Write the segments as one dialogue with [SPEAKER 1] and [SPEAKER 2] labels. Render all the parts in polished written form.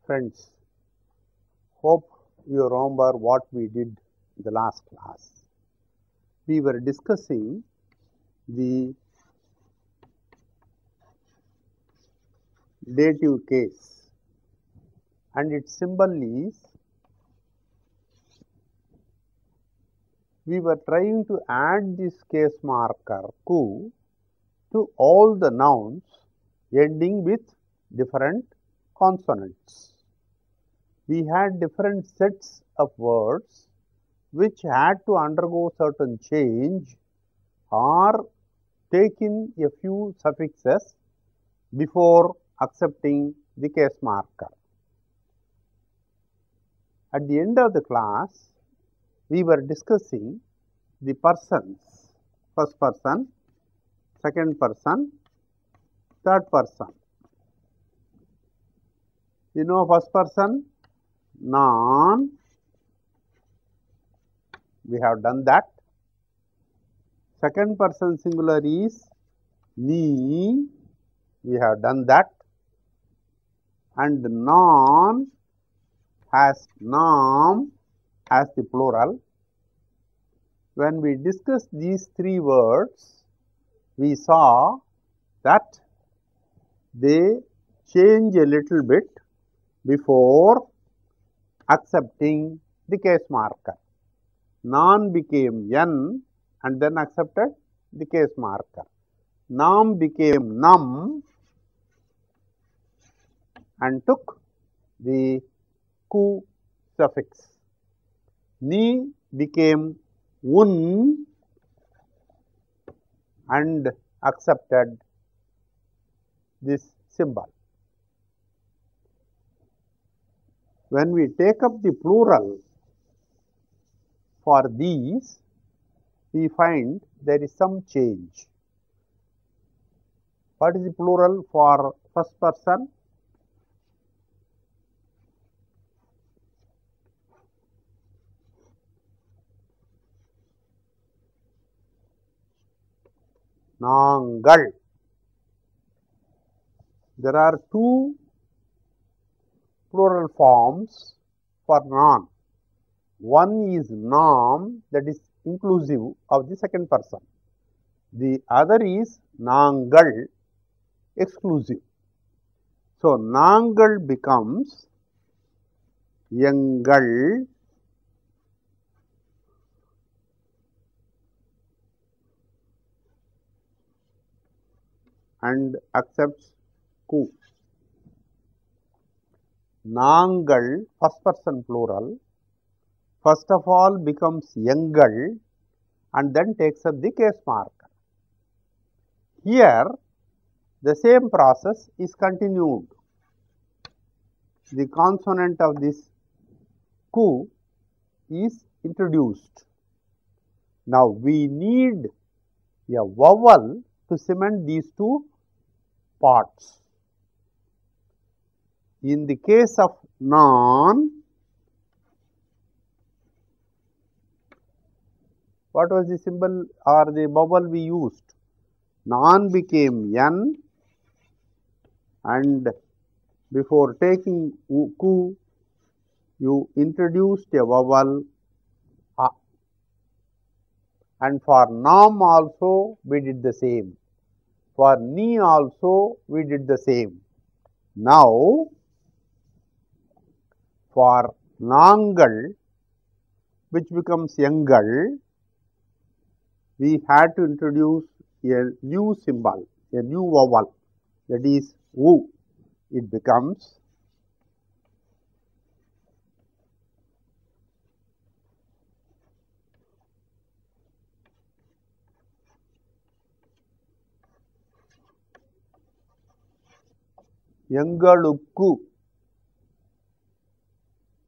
[SPEAKER 1] Friends, hope you remember what we did in the last class. We were discussing the dative case and its symbol is, we were trying to add this case marker ku to all the nouns ending with different consonants. We had different sets of words which had to undergo certain change or take in a few suffixes before accepting the case marker. At the end of the class, we were discussing the persons, first person, second person, third person. You know first person, non, we have done that. Second person singular is ni, we have done that. And non has nam as the plural. When we discussed these three words, we saw that they change a little bit before accepting the case marker. Non became n and then accepted the case marker. Nam became nam and took the ku suffix. Ni became un and accepted this symbol. When we take up the plural for these, we find there is some change. What is the plural for first person? Nangal. There are two plural forms for non. One is nam, that is inclusive of the second person. The other is nangal, exclusive. So, nangal becomes yangal and accepts ku. Nangal, first person plural, first of all becomes yangal and then takes up the case marker. Here, the same process is continued. The consonant of this ku is introduced. Now, we need a vowel to cement these two parts. In the case of non, what was the symbol or the vowel we used? Non became n and before taking ku, you introduced a vowel a. And for nam also we did the same. For ni also we did the same. Now, for nangal, which becomes yangal, we had to introduce a new symbol, a new vowel, that is u. It becomes yangalukku.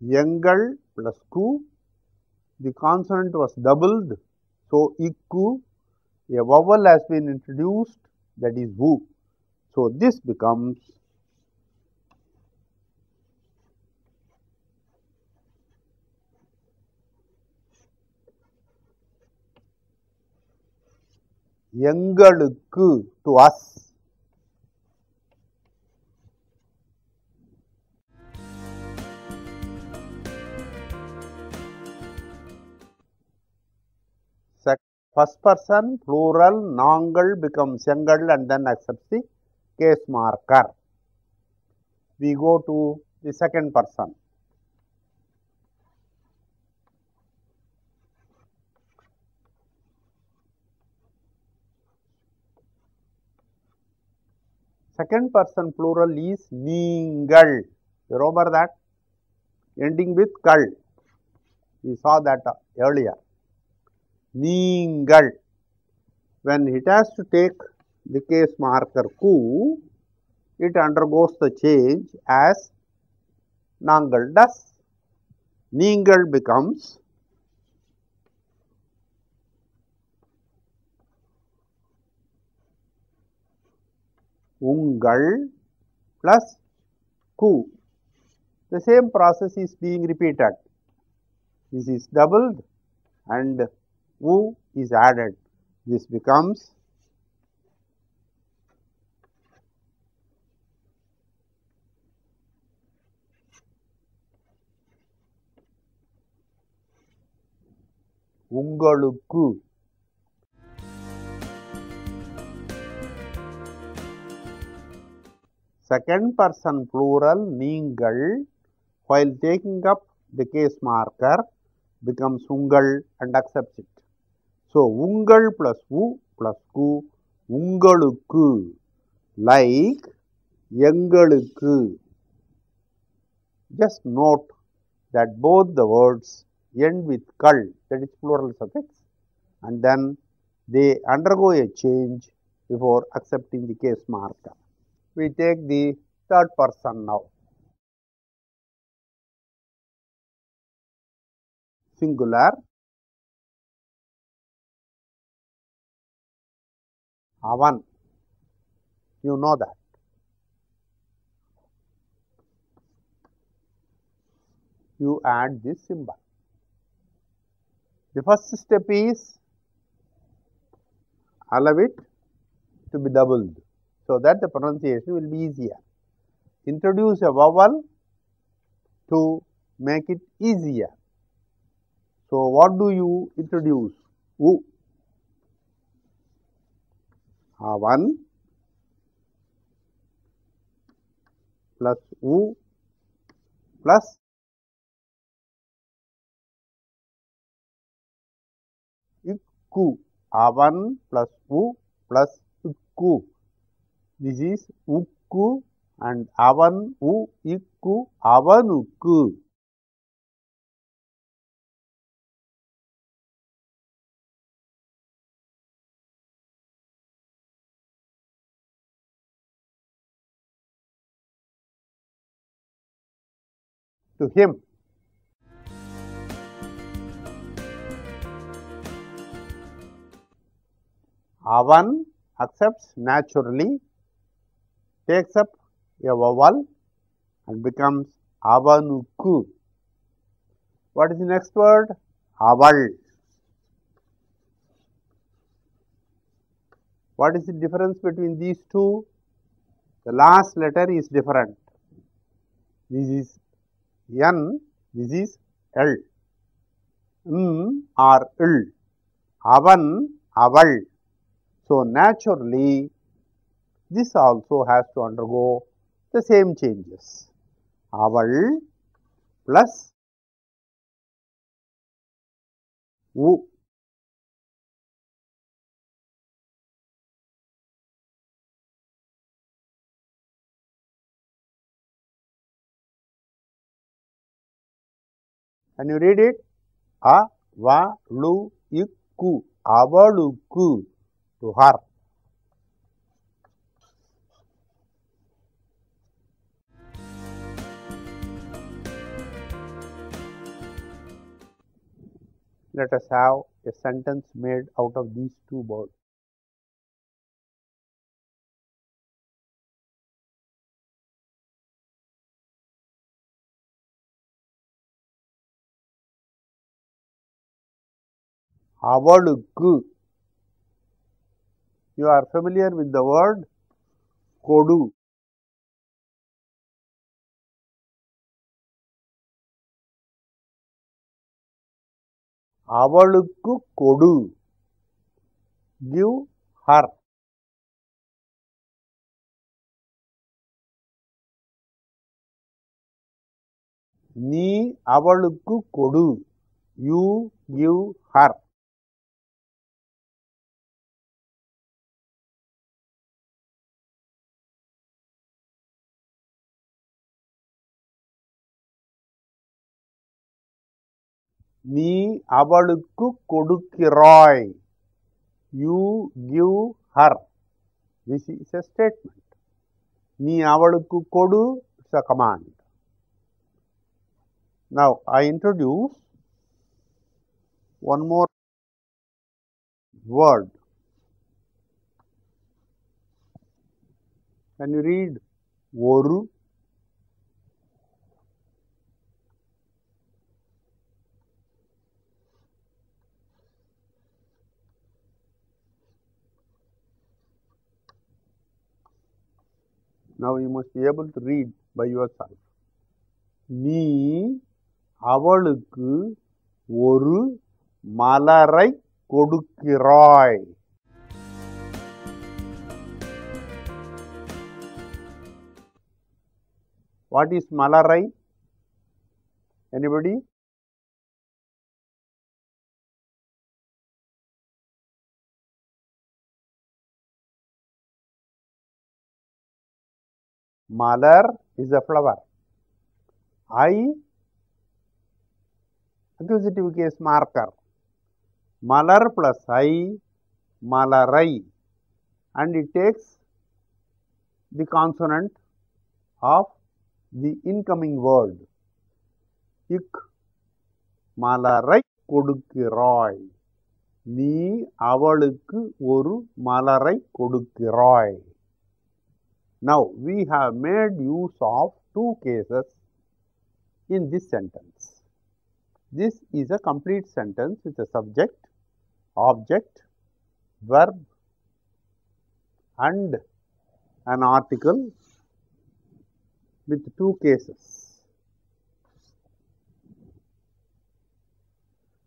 [SPEAKER 1] Yangal plus ku, the consonant was doubled, so ikku, a vowel has been introduced, that is vu. So, this becomes yangalukku to us. first person plural நாங்கள் becomes எங்கள் and then accepts the case marker. We go to the second person. Second person plural is நீங்கள். You remember that? Ending with கள். We saw that earlier. நீங்கள். When it has to take the case marker ku, it undergoes the change as நாங்கள் does. நீங்கள் becomes உங்கள் plus ku. The same process is being repeated. This is doubled and u is added. This becomes உங்களுக்கு. Second person plural நீங்கள் while taking up the case marker becomes உங்கள் and accepts it. So, உங்கள் plus u plus ku, உங்களுக்கு, like எங்களுக்கு. Just note that both the words end with கள், that is plural suffix, and then they undergo a change before accepting the case marker. We take the third person now. Singular. அவன். You know that. You add this symbol. The first step is allow it to be doubled so that the pronunciation will be easier. Introduce a vowel to make it easier. So, what do you introduce? U. அவன் plus u plus ikku. அவன் plus u plus ikku. This is ukku and avan u ikku avanukku. To him. Avan accepts naturally, takes up a vowel and becomes avanukku. What is the next word? Aval. What is the difference between these two? The last letter is different. This is N, this is L. N or L. Avan, aval. So, naturally, this also has to undergo the same changes. Aval plus u. Can you read it? A-va-lu-ikku, avalukku, to her. Let us have a sentence made out of these two words. Avalukku. You are familiar with the word kodu. Avalukku kodu. give her. நீ அவளுக்கு கொடு. You give her. நீ அவளுக்கு கொடுக்கிறாய். You give her. This is a statement. நீ அவளுக்கு கொடு is a command. Now I introduce one more word. Can you read? ஒரு. Now you must be able to read by yourself. நீ அவளுக்கு ஒரு மலரை கொடுக்கிறாய். What is malarai? Anybody? Malar is a flower. I, accusative case marker. Malar plus I, malarai, and it takes the consonant of the incoming word. Ik, malarai கொடுக்கிறாய். நீ அவளுக்கு ஒரு மலரை கொடுக்கிறாய். Now we have made use of two cases in this sentence. This is a complete sentence with a subject, object, verb and an article with two cases.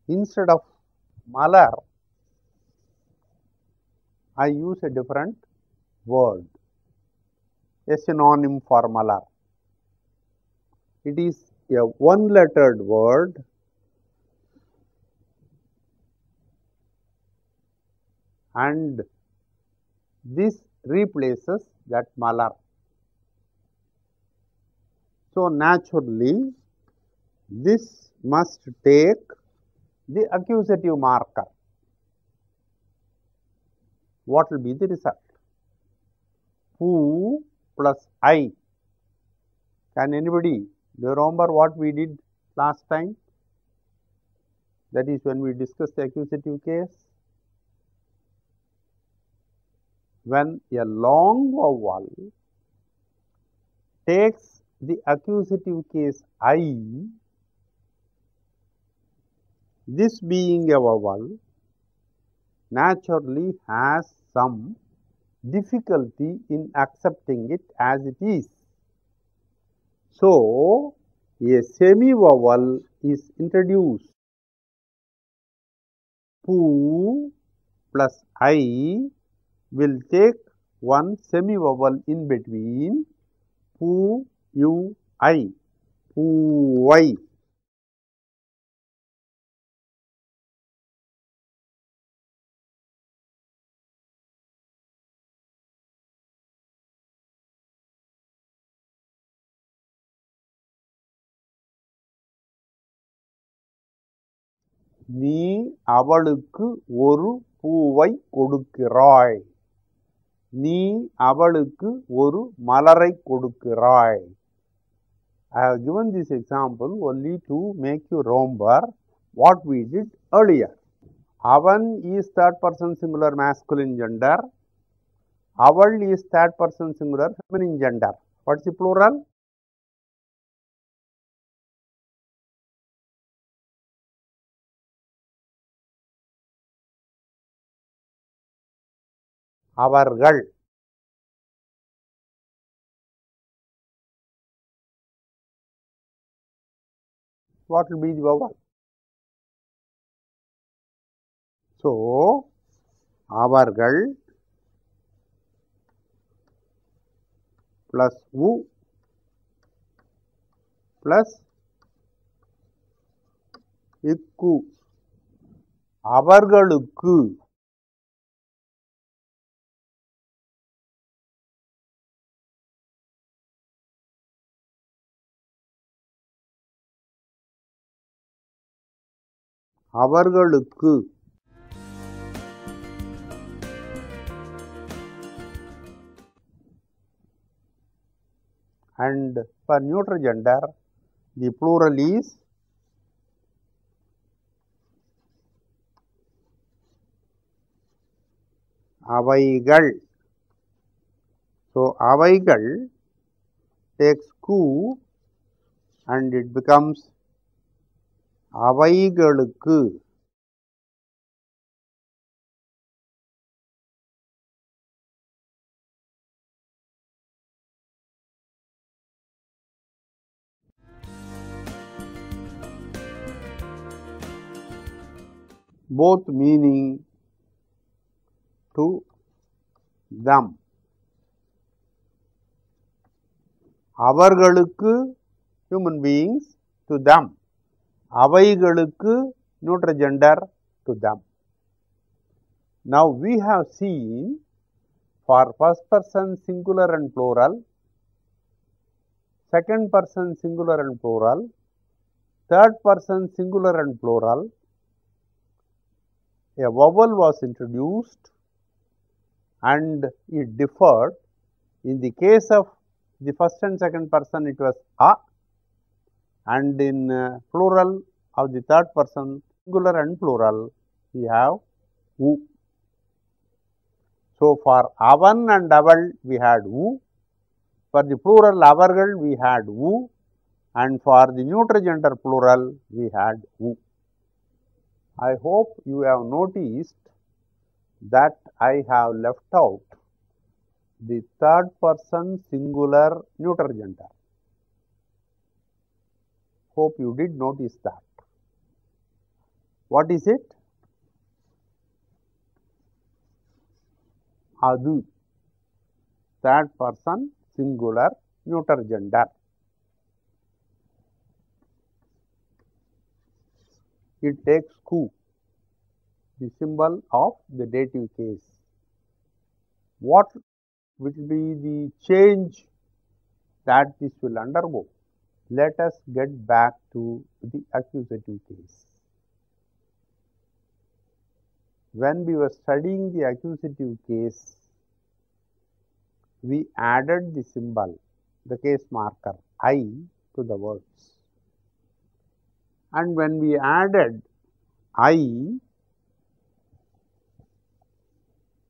[SPEAKER 1] Instead of malar, I use a different word, a synonym for malar. It is a one-lettered word and this replaces that malar. So naturally, this must take the accusative marker. What will be the result? Who plus I. Can anybody, do you remember what we did last time? That is when we discussed the accusative case. When a long vowel takes the accusative case I, this being a vowel naturally has some difficulty in accepting it as it is. So, a semi-vowel is introduced. Pu plus I will take one semi-vowel in between. Pu, U, I. Pu, I. நீ அவளுக்கு ஒரு பூவை கொடுக்கிறாய். நீ அவளுக்கு ஒரு மலரை கொடுக்கிறாய். I have given this example only to make you remember what we did earlier. Avan is third person singular masculine gender. Aval is third person singular feminine gender. What is the plural? அவர்கள். What will be the vowel? So, அவர்கள் plus u plus இக்கு அவர்களுக்கு அவர்களுக்கு and for neuter gender the plural is அவைகள். So, அவைகள் takes ku and it becomes அவைகளுக்கு. Both meaning to them. அவர்களுக்கு human beings to them. அவைகளுக்கு neuter gender to them. Now we have seen for first person singular and plural, second person singular and plural, third person singular and plural, a vowel was introduced and it differed. In the case of the first and second person it was a, and in plural of the third person singular and plural we have u. So, for avan and aval we had u, for the plural avargal we had u, and for the neuter gender plural we had u. I hope you have noticed that I have left out the third person singular neuter gender. Hope you did notice that. What is it? Adu, third person singular neuter gender. It takes ku, the symbol of the dative case. What will be the change that this will undergo? Let us get back to the accusative case. When we were studying the accusative case, we added the symbol, the case marker I to the words. And when we added I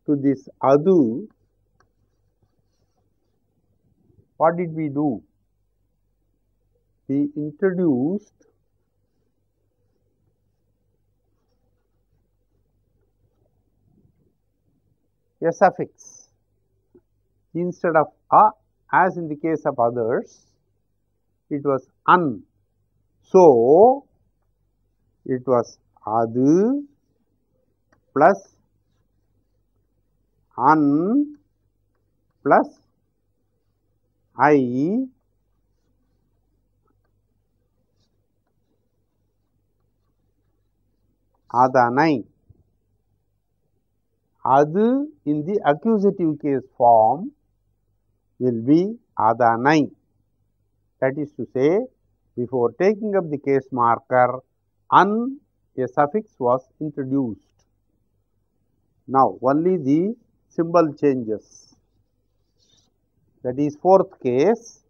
[SPEAKER 1] to this adu, what did we do? We introduced a suffix. Instead of a, as in the case of others, it was an. So, it was adu plus an plus I adanai. Adu in the accusative case form will be adanai. That is to say, before taking up the case marker, an, a suffix was introduced. Now, only the symbol changes. That is fourth case.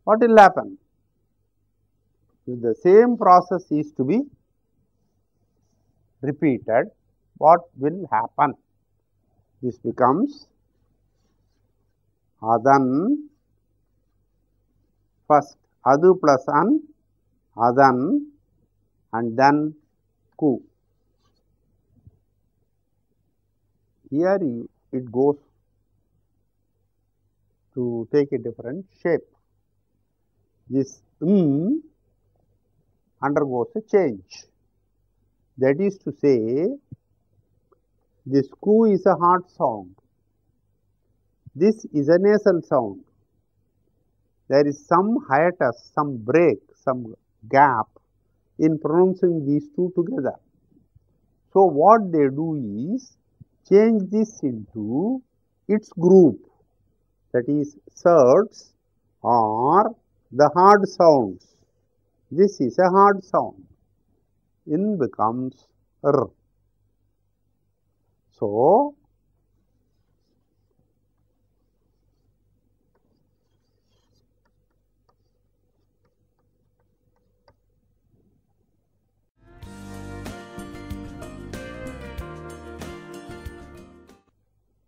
[SPEAKER 1] What will happen? If the same process is to be repeated, what will happen? This becomes adan, first adu plus an, adan, and then ku. Here it goes to take a different shape. This undergoes a change. That is to say, This ku is a hard sound. This is a nasal sound. There is some hiatus, some break, some gap in pronouncing these two together. So, what they do is change this into its group, that is surds or the hard sounds. This is a hard sound. In becomes r. So,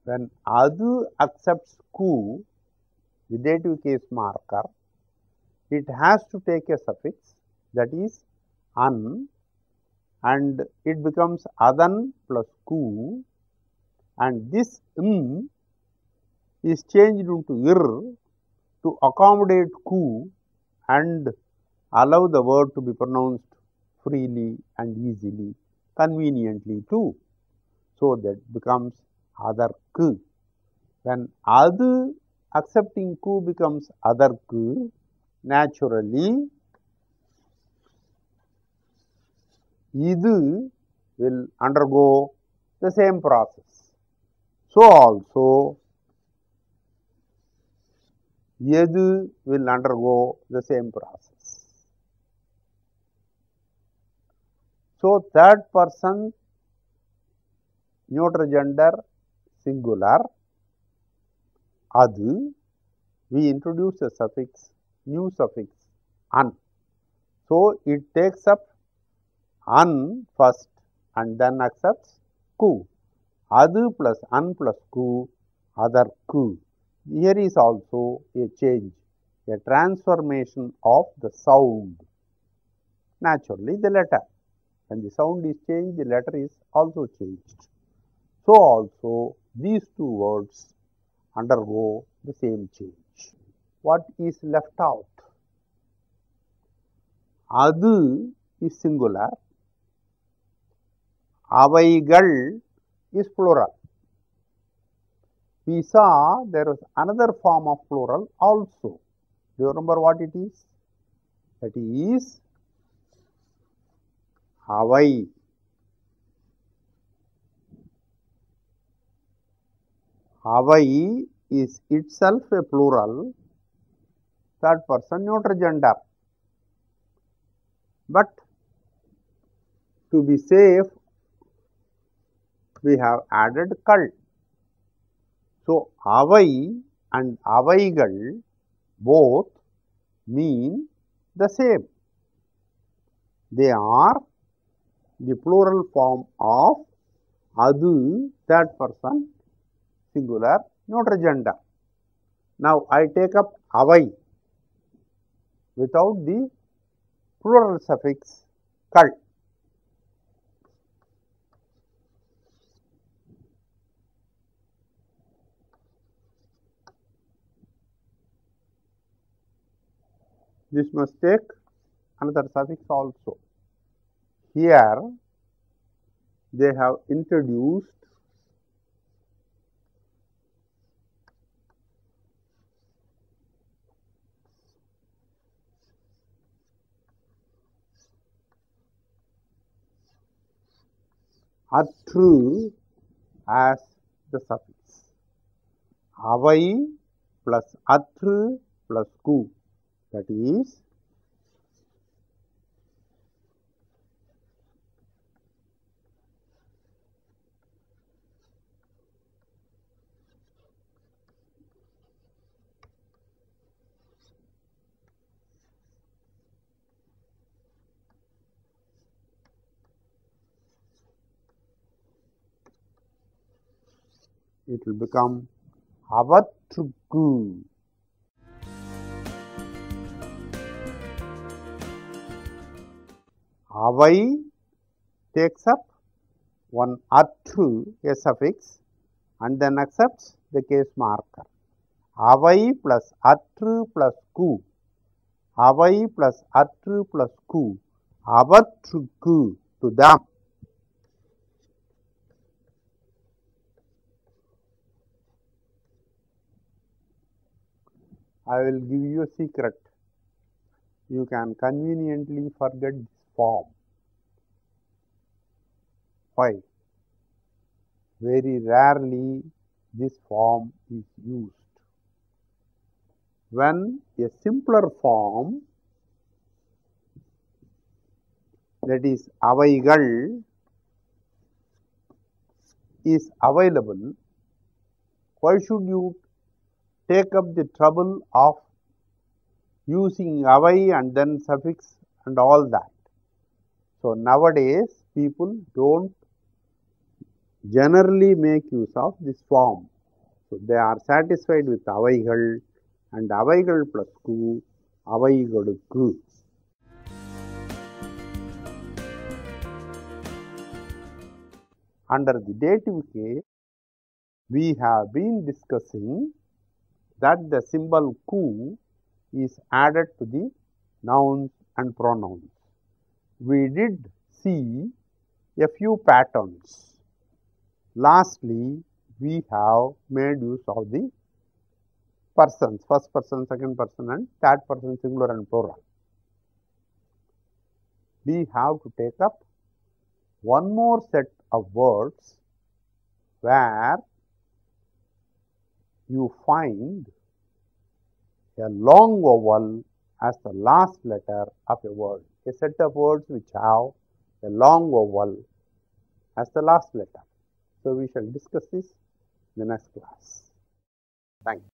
[SPEAKER 1] when adu accepts ku, the dative case marker, it has to take a suffix, that is an, and it becomes adan plus ku, and this is changed into ir to accommodate ku and allow the word to be pronounced freely and easily, conveniently too. So, that becomes other ku. When adu accepting ku becomes other ku, naturally idu will undergo the same process. So, also yedu will undergo the same process. So, third person neuter gender singular adu, we introduce a suffix, new suffix an. So, it takes up an first and then accepts ku. Adu plus an plus ku, other ku. Here is also a change, a transformation of the sound. Naturally, the letter. When the sound is changed, the letter is also changed. So, also these two words undergo the same change. What is left out? Adu is singular, avaigal is plural. We saw there was another form of plural also. Do you remember what it is? That is avai. Avai is itself a plural, third person neuter gender. But to be safe, we have added kal. So, avai and avaigal both mean the same. They are the plural form of adu, third person singular neuter gender. Now, I take up avai without the plural suffix kal. This must take another suffix also. Here they have introduced atru as the suffix. Avai plus atru plus ku, that is it will become avatruku. Avai takes up one atru, a suffix, and then accepts the case marker. Avai plus atru plus ku. Avai plus atru plus ku. Avatruku, to them. I will give you a secret. You can conveniently forget this form. Why? Very rarely this form is used. When a simpler form, that is avaigal, is available, why should you take up the trouble of using avai and then suffix and all that? So nowadays people don't generally make use of this form. So they are satisfied with avaigal and avaigal plus ku, avaigalukku. Under the dative case, we have been discussing that the symbol ku is added to the nouns and pronouns. We did see a few patterns. Lastly, we have made use of the persons, first person, second person and third person singular and plural. We have to take up one more set of words where you find a long vowel as the last letter of a word. A set of words which have a long vowel as the last letter. So we shall discuss this in the next class. Thank you.